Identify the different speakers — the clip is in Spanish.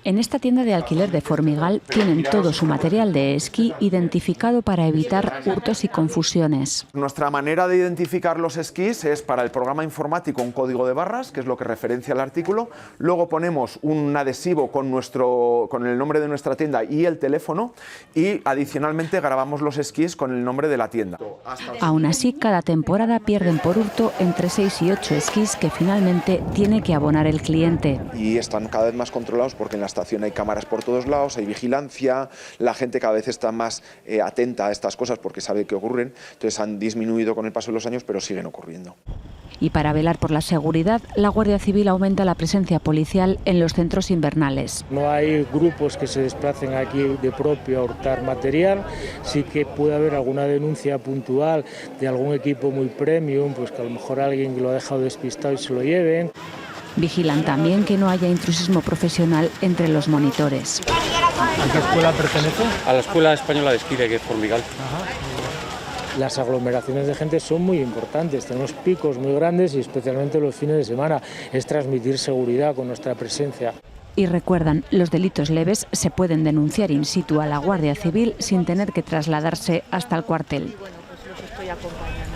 Speaker 1: En esta tienda de alquiler de Formigal tienen todo su material de esquí identificado para evitar hurtos y confusiones.
Speaker 2: Nuestra manera de identificar los esquís es para el programa informático un código de barras, que es lo que referencia el artículo. Luego ponemos un adhesivo con el nombre de nuestra tienda y el teléfono, y adicionalmente grabamos los esquís con el nombre de la tienda.
Speaker 1: Aún así, cada temporada pierden por hurto entre 6 y 8 esquís que finalmente tiene que abonar el cliente.
Speaker 2: Y están cada vez más controlados porque en la estación hay cámaras por todos lados, hay vigilancia, la gente cada vez está más atenta a estas cosas porque sabe que ocurren, entonces han disminuido con el paso de los años, pero siguen ocurriendo.
Speaker 1: Y para velar por la seguridad, la Guardia Civil aumenta la presencia policial en los centros invernales.
Speaker 3: No hay grupos que se desplacen aquí de propio a hurtar material, sí que puede haber alguna denuncia puntual de algún equipo muy premium, pues que a lo mejor alguien lo ha dejado despistado y se lo lleven.
Speaker 1: Vigilan también que no haya intrusismo profesional entre los monitores.
Speaker 3: ¿A qué escuela pertenece?
Speaker 4: A la Escuela Española de Esquí de Formigal.
Speaker 3: Las aglomeraciones de gente son muy importantes, tenemos picos muy grandes y especialmente los fines de semana. Es transmitir seguridad con nuestra presencia.
Speaker 1: Y recuerdan, los delitos leves se pueden denunciar in situ a la Guardia Civil sin tener que trasladarse hasta el cuartel.
Speaker 5: Bueno, pues los estoy acompañando.